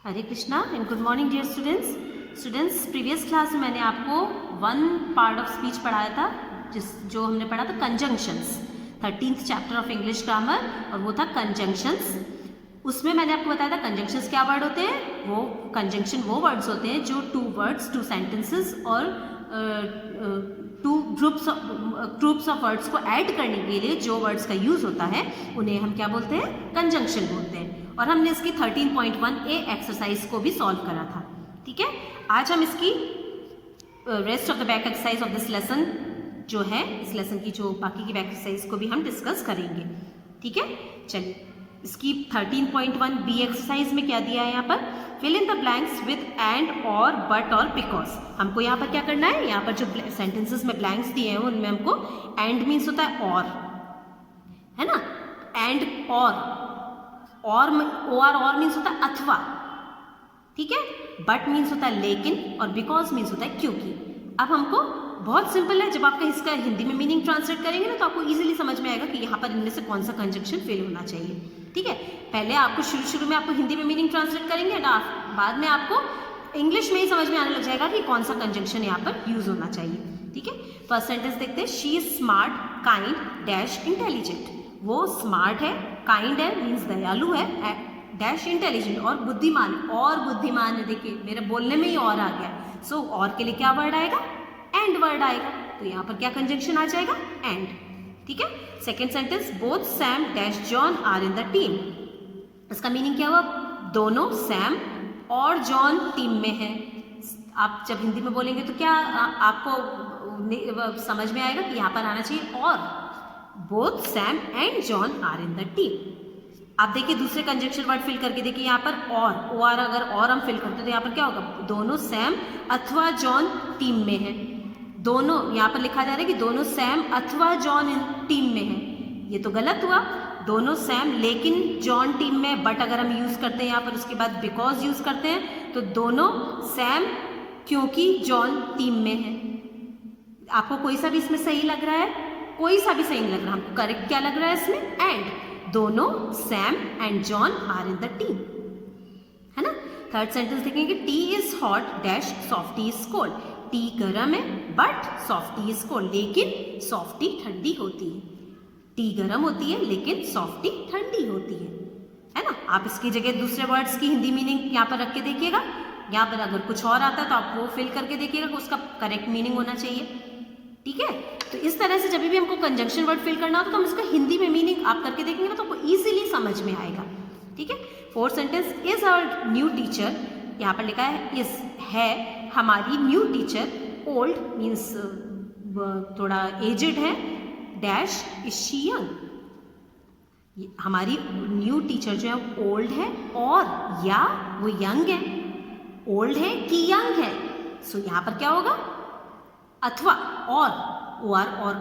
Hare Krishna and good morning dear students previous class में मैंने आपको वन पार्ट ऑफ स्पीच पढ़ाया था जो हमने पढ़ा था conjunctions, 13th chapter of English grammar, और वो था कंजंक्शंस। उसमें मैंने आपको बताया था कंजंक्शंस क्या वर्ड होते हैं। वो कंजंक्शन वो वर्ड्स होते हैं जो टू वर्ड्स, टू सेंटेंसेस और टू ग्रुप्स ऑफ वर्ड्स को ऐड करने के लिए जो वर्ड्स का यूज होता है उन्हें हम क्या बोलते हैं, कंजंक्शन बोलते हैं। और हमने इसकी 13.1a एक्सरसाइज को भी सॉल्व करा था। ठीक है, आज हम इसकी rest of the back exercise of this lesson जो है, इस लेसन की जो बाकी की बैक एक्सरसाइज को भी हम डिस्कस करेंगे। ठीक है, चलिए इसकी 13.1b एक्सरसाइज में क्या दिया है यहाँ पर, fill in the blanks with and और बट और बिकॉज। हमको यहाँ पर क्या करना है, यहाँ पर जो सेंटेंसेस में ब्लैंक्स दिए हैं उनमें हमको एंड मीन्स होता है और, है ना, एंड और मीन्स होता है अथवा। ठीक है, बट मीन्स होता है लेकिन, और बिकॉज मीन्स होता है क्योंकि। अब हमको बहुत सिंपल है, जब आपका इसका हिंदी में मीनिंग ट्रांसलेट करेंगे ना तो आपको इजीली समझ में आएगा कि यहाँ पर इनमें से कौन सा कंजंक्शन फेल होना चाहिए। ठीक है, पहले आपको शुरू में आपको हिंदी में मीनिंग ट्रांसलेट करेंगे ना, बाद में आपको इंग्लिश में ही समझ में आने लग जाएगा कि कौन सा कंजंक्शन यहाँ पर यूज होना चाहिए। ठीक है, फर्स्ट सेंटेंस देखते हैं, she is smart kind dash intelligent. वो स्मार्ट है, काइंड है मीन्स दयालु है, डैश इंटेलिजेंट और बुद्धिमान। और बुद्धिमान है, देखिए मेरे बोलने में ही और आ गया। सो और के लिए क्या वर्ड आएगा, एंड वर्ड आएगा। तो यहाँ पर क्या कंजंक्शन आ जाएगा, एंड। ठीक है, second sentence, both Sam dash John are in the team. इसका मीनिंग क्या हुआ, दोनों सैम और जॉन टीम में है। आप जब हिंदी में बोलेंगे तो क्या आपको समझ में आएगा कि यहाँ पर आना चाहिए और, both Sam and John are in the team. आप देखिए दूसरे कंजंक्शन वर्ड फिल करके देखिए यहाँ पर और, अगर और हम फिल करते तो यहाँ पर क्या होगा, दोनों सैम अथवा जॉन टीम में है। दोनों यहाँ पर लिखा जा रहा है कि दोनों सैम अथवा जॉन टीम में है, ये तो गलत हुआ। दोनों सैम लेकिन जॉन टीम में, बट अगर हम यूज करते हैं यहाँ पर उसके बाद बिकॉज यूज करते हैं तो दोनों सैम क्योंकि जॉन टीम में है। आपको कोई सा भी इसमें सही लग रहा है, कोई सा भी सही नहीं लग रहा, हमको करेक्ट क्या लग रहा है इसमें, एंड। दोनों Sam and John are in the team, है ना। थर्ड सेंटेंस देखेंगे, tea is hot dash softy is cold. Tea गर्म है बट सॉफ्टी इज कोल्ड, लेकिन सॉफ्टी ठंडी होती है। टी गर्म होती है लेकिन सॉफ्टी ठंडी होती है ना। आप इसकी जगह दूसरे वर्ड्स की हिंदी मीनिंग यहाँ पर रख के देखिएगा। यहाँ पर अगर कुछ और आता है तो आप वो फिल करके देखिएगा कि उसका करेक्ट मीनिंग होना चाहिए। ठीक है, तो इस तरह से जब भी हमको कंजंक्शन वर्ड फिल करना हो तो हम इसका हिंदी में मीनिंग आप करके देखेंगे ना तो आपको इजीली समझ में आएगा। ठीक है, fourth sentence, is our new teacher, यहाँ पर लिखा है इज, है हमारी न्यू टीचर, ओल्ड मीन्स थोड़ा एजेड है, डैश इज शी यंग। हमारी न्यू टीचर जो है ओल्ड है और या वो यंग है, ओल्ड है कि यंग है। सो यहाँ पर क्या होगा, अथवा और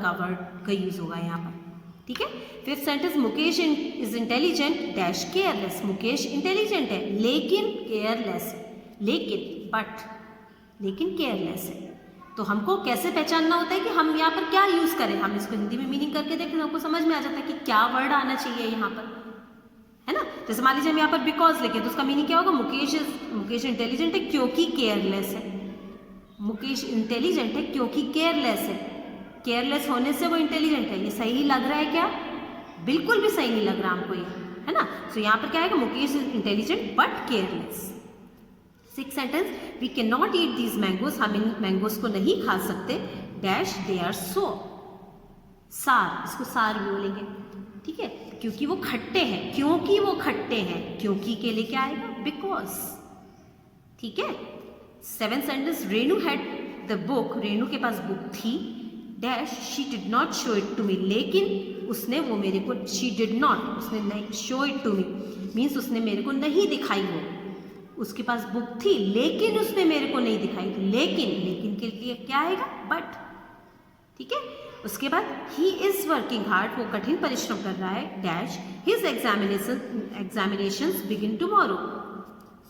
का वर्ड का यूज होगा यहाँ पर। ठीक है, fifth sentence, Mukesh is intelligent dash careless. Mukesh intelligent है लेकिन केयरलेस है, लेकिन केयरलेस है। तो हमको कैसे पहचानना होता है कि हम यहाँ पर क्या यूज करें, हम इसको हिंदी में मीनिंग करके देखें तो हमको समझ में आ जाता है कि क्या वर्ड आना चाहिए यहाँ पर, है ना। जैसे मान लीजिए हम यहाँ पर बिकॉज लिखे तो उसका मीनिंग क्या होगा, मुकेश इंटेलिजेंट है क्योंकि केयरलेस है। मुकेश इंटेलिजेंट है क्योंकि केयरलेस है, केयरलेस होने से वो इंटेलिजेंट है। ये सही लग रहा है क्या, बिल्कुल भी सही नहीं लग रहा हमको ये, है ना। सो यहाँ पर क्या आएगा, Mukesh is intelligent but careless. Six sentence, we can not eat these mangoes, हम इन मैंगोज को नहीं खा सकते, डैश दे आर सो सार, इसको सार भी बोलेंगे। ठीक है, क्योंकि वो खट्टे हैं, क्योंकि वो खट्टे हैं, क्योंकि के लिए क्या आएगा, बिकॉज। ठीक है, seven sentence, Renu had the book, Renu के पास बुक थी, dash she did not show it to me, लेकिन उसने वो मेरे को, शी डिड नॉट, उसने नहीं, show it to me means उसने मेरे को नहीं दिखाई वो, उसके पास बुक थी लेकिन उसने मेरे को नहीं दिखाई। तो लेकिन के लिए क्या आएगा, बट। ठीक है, उसके बाद ही इज वर्किंग हार्ड, वो कठिन परिश्रम कर रहा है, dash his examinations begin tomorrow,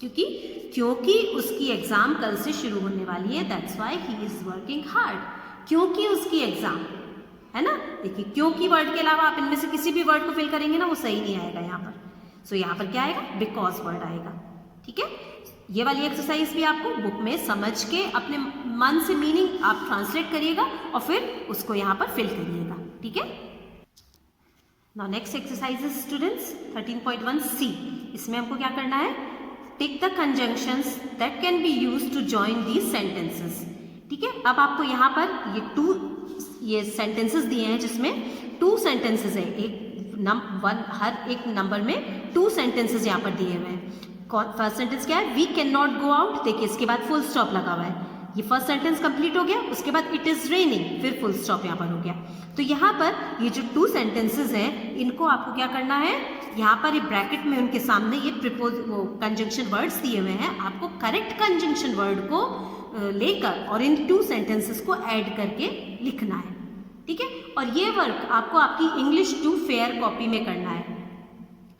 क्योंकि उसकी एग्जाम कल से शुरू होने वाली है, that's why he is working hard, क्योंकि उसकी एग्जाम, है ना। देखिए क्योंकि वर्ड के अलावा आप इनमें से किसी भी वर्ड को फिल करेंगे ना वो सही नहीं आएगा यहाँ पर। सो यहाँ पर क्या आएगा, बिकॉज वर्ड आएगा। ठीक है, ये वाली एक्सरसाइज भी आपको बुक में समझ के अपने मन से मीनिंग आप ट्रांसलेट करिएगा और फिर उसको यहाँ पर फिल करिएगा। ठीक है, now next exercise students 13.1C। इसमें हमको क्या करना है, tick the conjunctions that can be used to join these sentences. ठीक है, अब आपको यहाँ पर ये सेंटेंसेस दिए हैं जिसमें 2 सेंटेंसेस है, हर एक नंबर में 2 सेंटेंसेस यहाँ पर दिए हुए हैं। फर्स्ट सेंटेंस क्या है, we can not go out, देखिए इसके बाद फुल स्टॉप लगा हुआ है, ये फर्स्ट सेंटेंस कंप्लीट हो गया। उसके बाद इट इज रेनिंग, फिर फुल स्टॉप यहाँ पर हो गया। तो यहाँ पर ये जो 2 सेंटेंसेस हैं इनको आपको क्या करना है, यहाँ पर ये ब्रैकेट में उनके सामने ये वो कंजंक्शन वर्ड्स दिए हुए हैं, आपको करेक्ट कंजंक्शन वर्ड को लेकर और इन 2 सेंटेंसेस को ऐड करके लिखना है। ठीक है, और ये वर्क आपको आपकी इंग्लिश 2 फेयर कॉपी में करना है।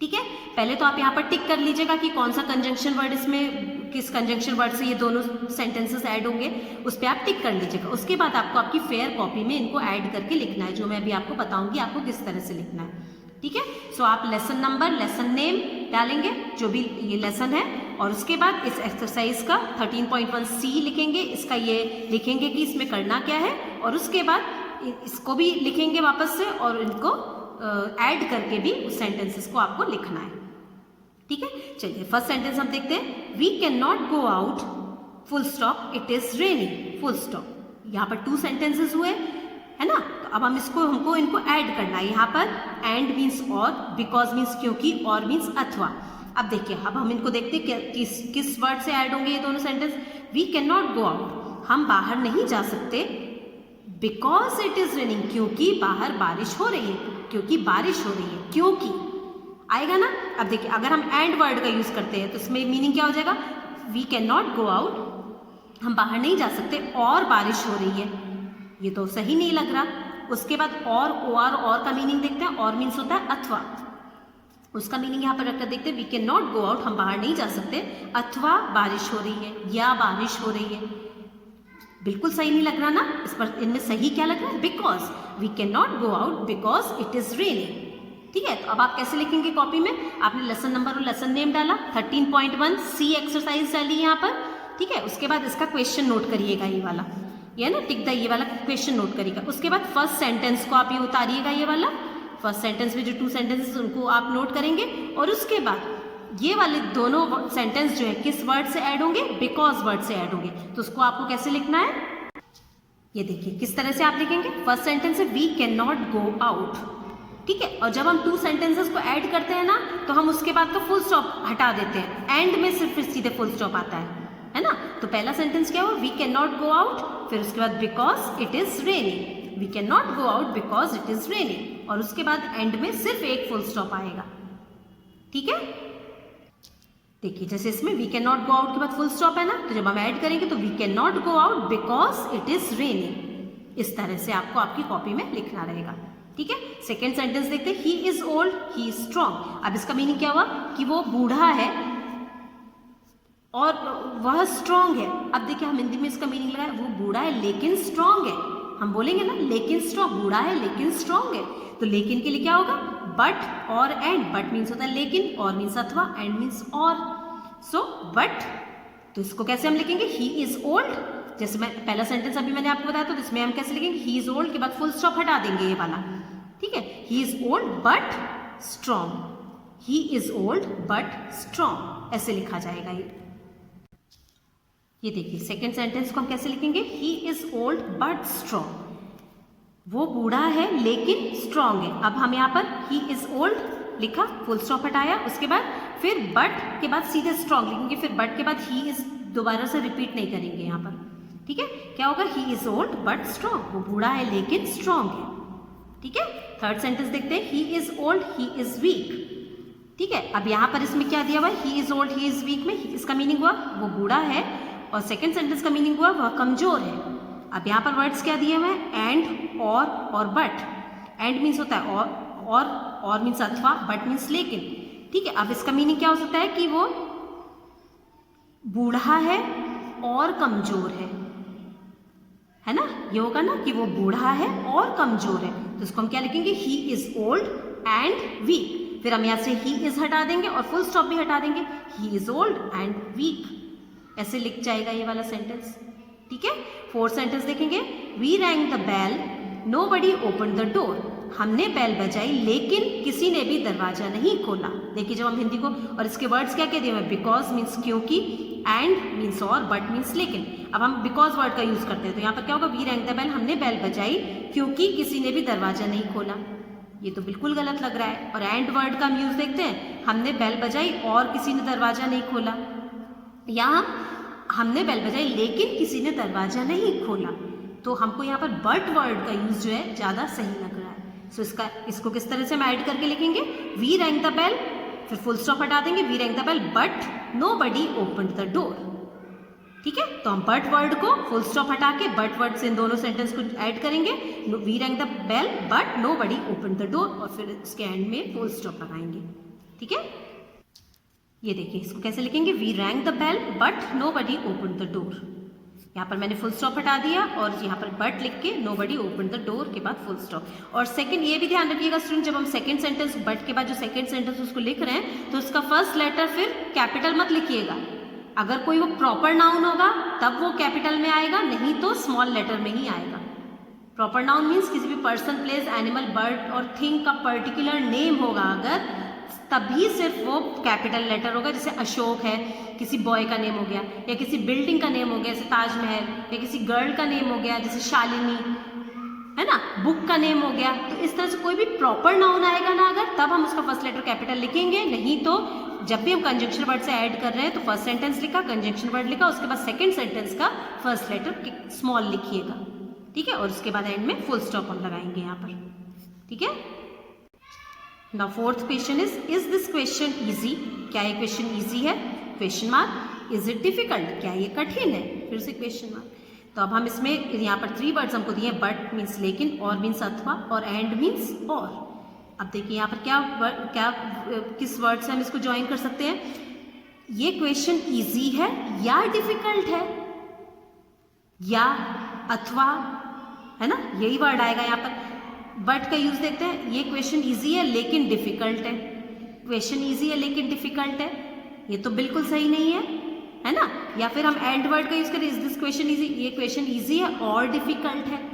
ठीक है, पहले तो आप यहाँ पर टिक कर लीजिएगा कि कौन सा कंजंक्शन वर्ड इसमें, किस कंजंक्शन वर्ड से ये दोनों सेंटेंसेस ऐड होंगे, उस पर आप टिक कर लीजिएगा। उसके बाद आपको आपकी फेयर कॉपी में इनको ऐड करके लिखना है, जो मैं अभी आपको बताऊंगी आपको किस तरह से लिखना है। ठीक है, सो आप लेसन नंबर, लेसन नेम डालेंगे, जो भी ये लेसन है, और उसके बाद इस एक्सरसाइज का 13.1C लिखेंगे, इसका ये लिखेंगे कि इसमें करना क्या है, और उसके बाद इसको भी लिखेंगे वापस से और इनको ऐड करके भी उस सेंटेंसेस को आपको लिखना है। ठीक है, चलिए फर्स्ट सेंटेंस हम देखते हैं, we can not go out full stop it is raining full stop. यहाँ पर 2 सेंटेंसेस हुए है ना, तो अब हमको इनको ऐड करना है। यहाँ पर एंड मीन्स और, बिकॉज मीन्स क्योंकि, और मीन्स अथवा। अब देखिए, अब हम इनको देखते हैं किस वर्ड से ऐड होंगे ये दोनों sentence. We can not go out, हम बाहर नहीं जा सकते, बिकॉज इट इज रेनिंग, क्योंकि बाहर बारिश हो रही है, क्योंकि बारिश हो रही है, क्योंकि आएगा ना। अब देखिए, अगर हम एंड वर्ड का यूज करते हैं तो इसमें मीनिंग क्या हो जाएगा, we can not go out, हम बाहर नहीं जा सकते और बारिश हो रही है, ये तो सही नहीं लग रहा। उसके बाद और का मीनिंग देखते हैं, और मीन्स होता है अथवा, उसका मीनिंग यहाँ पर रखकर देखते हैं, we can not go out, हम बाहर नहीं जा सकते, अथवा बारिश हो रही है, या बारिश हो रही है। बिल्कुल सही नहीं लग रहा ना, इस पर इनमें सही क्या लग रहा है, because we can not go out because it is raining. ठीक है, तो अब आप कैसे लिखेंगे कॉपी में, आपने लेसन नंबर और लेसन नेम डाला, 13.1C एक्सरसाइज डाली यहाँ पर। ठीक है, उसके बाद इसका क्वेश्चन नोट करिएगा, ये वाला, ये ना टिक द, ये वाला क्वेश्चन नोट करिएगा। उसके बाद फर्स्ट सेंटेंस को आप ये उतारिएगा, ये वाला फर्स्ट सेंटेंस में जो 2 सेंटेंसेस उनको आप नोट करेंगे, और उसके बाद ये वाले दोनों सेंटेंस जो है किस वर्ड से ऐड होंगे, बिकॉज वर्ड से ऐड होंगे। तो उसको आपको कैसे लिखना है, ये देखिए किस तरह से आप लिखेंगे। फर्स्ट सेंटेंस है we can not go out. ठीक है, और जब हम 2 सेंटेंसेस को ऐड करते हैं ना, तो हम उसके बाद का फुल स्टॉप हटा देते हैं, एंड में सिर्फ सीधे फुल स्टॉप आता है ना। तो पहला सेंटेंस क्या हुआ, we can not go out, फिर उसके बाद because it is raining, we can not go out because it is raining, और उसके बाद एंड में सिर्फ एक फुल स्टॉप आएगा। ठीक है, देखिए जैसे इसमें we can not go out के बाद फुल स्टॉप है ना, तो जब हम ऐड करेंगे तो we can not go out because it is raining. इस तरह से आपको आपकी कॉपी में लिखना रहेगा। ठीक है, सेकेंड सेंटेंस देखते हैं, ही is old he is strong. अब इसका मीनिंग क्या हुआ कि वो बूढ़ा है और वह स्ट्रॉन्ग है। अब देखिए हम हिंदी में इसका मीनिंग लगाए, वो बूढ़ा है लेकिन स्ट्रॉन्ग है। हम बोलेंगे ना लेकिन स्ट्रॉन्ग, बूढ़ा है लेकिन स्ट्रॉन्ग है, तो लेकिन के लिए क्या होगा, बट और एंड। बट मीन्स होता है लेकिन, और मीन्स अथवा, एंड मीन्स और। सो बट, तो इसको कैसे हम लिखेंगे, ही इज ओल्ड। जैसे मैं पहला सेंटेंस अभी मैंने आपको बताया, तो इसमें हम कैसे लिखेंगे, ही इज ओल्ड के बाद फुल स्टॉप हटा देंगे ये वाला। ठीक है, ही is old but strong, he is old but strong, ऐसे लिखा जाएगा ये देखिए सेकेंड सेंटेंस को हम कैसे लिखेंगे, he is old but strong, वो बूढ़ा है लेकिन स्ट्रॉन्ग है। अब हम यहाँ पर ही इज ओल्ड लिखा, फुल स्टॉप हटाया, उसके बाद फिर बट के बाद सीधे स्ट्रॉन्ग लिखेंगे, फिर बट के बाद ही इज दोबारा से रिपीट नहीं करेंगे यहाँ पर। ठीक है, क्या होगा, ही इज ओल्ड बट स्ट्रॉन्ग, वो बूढ़ा है लेकिन स्ट्रॉन्ग है। ठीक है, थर्ड सेंटेंस देखते हैं, ही is old he is weak. ठीक है, अब यहाँ पर इसमें क्या दिया हुआ है, ही is old he is weak में इसका मीनिंग हुआ वो बूढ़ा है, और सेकेंड सेंटेंस का मीनिंग हुआ वह कमजोर है। अब यहाँ पर वर्ड्स क्या दिए हुए हैं, एंड और बट। एंड मीन्स होता है और मीन्स अथवा, बट मीन्स लेकिन। ठीक है, अब इसका मीनिंग क्या हो सकता है कि वो बूढ़ा है और कमजोर है ना, ये होगा ना कि वो बूढ़ा है और कमजोर है। तो इसको हम क्या लिखेंगे, he is old and weak. फिर हम यहाँ से ही इज हटा देंगे और फुल स्टॉप भी हटा देंगे, he is old and weak, ऐसे लिख जाएगा ये वाला सेंटेंस। ठीक है, फोर्थ सेंटेंस देखेंगे, we rang the bell nobody open the door, हमने बेल बजाई लेकिन किसी ने भी दरवाजा नहीं खोला। देखिए जब हम हिंदी को, और इसके वर्ड्स क्या कह दिए हैं, बिकॉज मीन्स क्योंकि, एंड मीन्स और, बट मीन्स लेकिन। अब हम बिकॉज वर्ड का यूज करते हैं तो यहाँ पर क्या होगा, वी रैंग द बेल, हमने बेल बजाई क्योंकि किसी ने भी दरवाजा नहीं खोला। ये तो बिल्कुल गलत लग रहा है। और एंड वर्ड का हम यूज देखते हैं, हमने बेल बजाई और किसी ने दरवाजा नहीं खोला, या हमने बेल बजाई लेकिन किसी ने दरवाजा नहीं खोला। तो हमको यहाँ पर बट वर्ड का यूज जो है ज़्यादा सही लग रहा है। सो इसको किस तरह से हम ऐड करके लिखेंगे, वी रैंग द बेल, फिर फुल स्टॉप हटा देंगे, we rang the bell but nobody opened the door. ठीक है, तो हम बट वर्ड को फुल स्टॉप हटा के बट वर्ड से इन दोनों सेंटेंस को ऐड करेंगे, we rang the bell but nobody opened the door, और फिर इसके एंड में फुल स्टॉप लगाएंगे। ठीक है, ये देखिए इसको कैसे लिखेंगे, we rang the bell but nobody opened the door. यहाँ पर मैंने फुल स्टॉप हटा दिया और यहाँ पर बट लिख के नोबडी ओपन्ड द डोर के बाद फुल स्टॉप। और सेकंड ये भी ध्यान रखिएगा स्टूडेंट, जब हम सेकंड सेंटेंस बट के बाद जो सेकंड सेंटेंस उसको लिख रहे हैं तो उसका फर्स्ट लेटर फिर कैपिटल मत लिखिएगा। अगर कोई वो प्रॉपर नाउन होगा तब वो कैपिटल में आएगा, नहीं तो स्मॉल लेटर में ही आएगा। प्रॉपर नाउन मीन्स किसी भी पर्सन, प्लेस, एनिमल, बर्ड और थिंग का पर्टिकुलर नेम होगा अगर, तभी सिर्फ वो कैपिटल लेटर होगा। जैसे अशोक है, किसी बॉय का नेम हो गया, या किसी बिल्डिंग का नेम हो गया जैसे ताजमहल, या किसी गर्ल का नेम हो गया जैसे शालिनी, है ना, बुक का नेम हो गया। तो इस तरह से कोई भी प्रॉपर नाउन आएगा ना अगर, तब हम उसका फर्स्ट लेटर कैपिटल लिखेंगे, नहीं तो जब भी हम कंजंक्शन वर्ड से ऐड कर रहे हैं तो फर्स्ट सेंटेंस लिखा, कंजंक्शन वर्ड लिखा, उसके बाद सेकेंड सेंटेंस का फर्स्ट लेटर स्मॉल लिखिएगा। ठीक है, और उसके बाद एंड में फुल स्टॉप हम लगाएंगे यहाँ पर। ठीक है, now fourth question is this question easy, क्या ये क्वेश्चन इजी है, question mark, is it difficult, क्या ये कठिन है, फिर से क्वेश्चन मार्क। तो अब हम इसमें यहाँ पर 3 वर्ड्स हमको दिए, बट मीन्स लेकिन, और मीन्स अथवा, और एंड मीन्स और। अब देखिए यहाँ पर क्या किस वर्ड से हम इसको ज्वाइन कर सकते हैं, ये क्वेश्चन इजी है या डिफिकल्ट है, या अथवा, है ना, यही वर्ड आएगा यहाँ पर। बट का यूज देखते हैं, ये क्वेश्चन इजी है लेकिन डिफिकल्ट है, क्वेश्चन इजी है लेकिन डिफिकल्ट है, ये तो बिल्कुल सही नहीं है ना। या फिर हम एंड वर्ड का यूज करें, इज दिस क्वेश्चन इजी, ये क्वेश्चन इजी है और डिफिकल्ट है,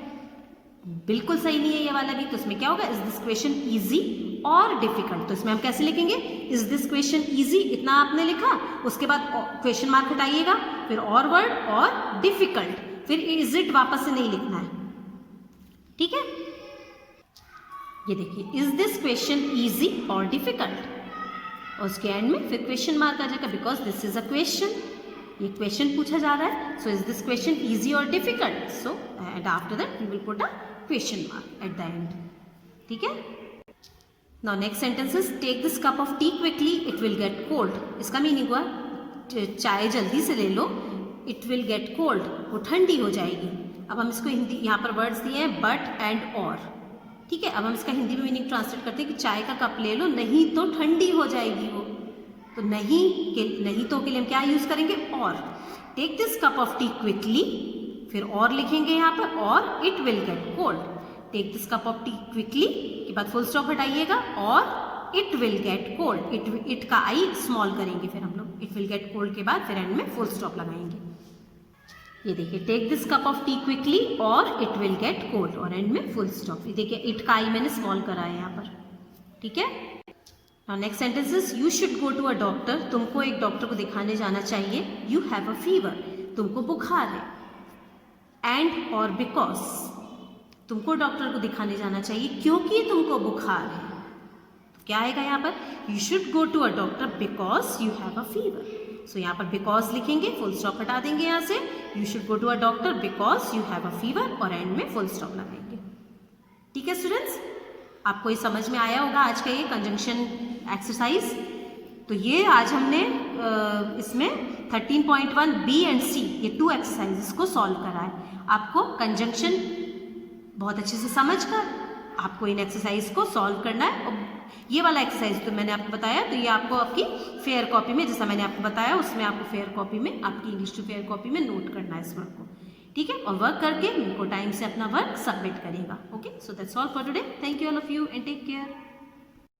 बिल्कुल सही नहीं है ये वाला भी। तो इसमें क्या होगा, इज दिस क्वेश्चन इजी और डिफिकल्ट। तो इसमें हम कैसे लिखेंगे, इज दिस क्वेश्चन इजी, इतना आपने लिखा, उसके बाद क्वेश्चन मार्क हटाइएगा, फिर और वर्ड और डिफिकल्ट, फिर इज इट वापस से नहीं लिखना है। ठीक है, ये देखिए, इज दिस क्वेश्चन इजी और डिफिकल्ट, और उसके एंड में फिर क्वेश्चन मार्क आ जाएगा, because this is a question, ये क्वेश्चन पूछा जा रहा है। So is this question easy और difficult, so and after that we will put a question mark at the end. ठीक है, now next sentence is, take this cup of tea quickly, it will get cold. इसका meaning हुआ चाय जल्दी से ले लो, it will get cold, वो ठंडी हो जाएगी। अब हम इसको हिंदी, यहाँ पर वर्ड्स दिए हैं बट एंड और। ठीक है, अब हम इसका हिंदी में मीनिंग ट्रांसलेट करते हैं कि चाय का कप ले लो, नहीं तो ठंडी हो जाएगी वो। तो नहीं तो के लिए हम क्या यूज करेंगे, और। Take this cup of tea quickly, फिर और लिखेंगे यहाँ पर, और it will get cold. Take this cup of tea quickly के बाद फुल स्टॉप हटाइएगा, और it will get cold, it का आई स्मॉल करेंगे फिर हम लोग, इट विल गेट कोल्ड के बाद फिर एंड में फुल स्टॉप लगाएंगे। ये देखिए, take this cup of tea quickly और इट विल गेट कोल्ड, और एंड में फुल स्टॉप। ये देखिए, इट का आई मैंने स्मॉल करा है यहाँ पर। ठीक है, now next sentence is, you should go to a doctor, तुमको एक डॉक्टर को दिखाने जाना चाहिए। यू हैव अ फीवर, तुमको बुखार है। एंड और बिकॉज, तुमको डॉक्टर को दिखाने जाना चाहिए क्योंकि तुमको बुखार है। तो क्या आएगा यहाँ पर, you should go to a doctor because you have a fever. So यहाँ पर बिकॉज लिखेंगे, फुल स्टॉप हटा देंगे यहाँ से, you should go to a doctor because you have a fever, और एंड में फुल स्टॉप लगाएंगे। ठीक है स्टूडेंट्स, आपको ये समझ में आया होगा आज का ये कंजंक्शन एक्सरसाइज। तो ये आज हमने इसमें 13.1 बी एंड सी, ये 2 एक्सरसाइजेस को सॉल्व करा है। आपको कंजंक्शन बहुत अच्छे से समझकर आपको इन एक्सरसाइज को सॉल्व करना है। और ये वाला एक्सरसाइज तो मैंने आपको बताया, तो ये आपको आपकी फेयर कॉपी में, जैसा मैंने आपको बताया उसमें आपको फेयर कॉपी में, आपकी इंग्लिश टू फेयर कॉपी में नोट करना है इस वर्क को। ठीक है, और वर्क करके मेरे को टाइम से अपना वर्क सबमिट करिएगा। Okay, so that's all for today. Thank you all of you and take care.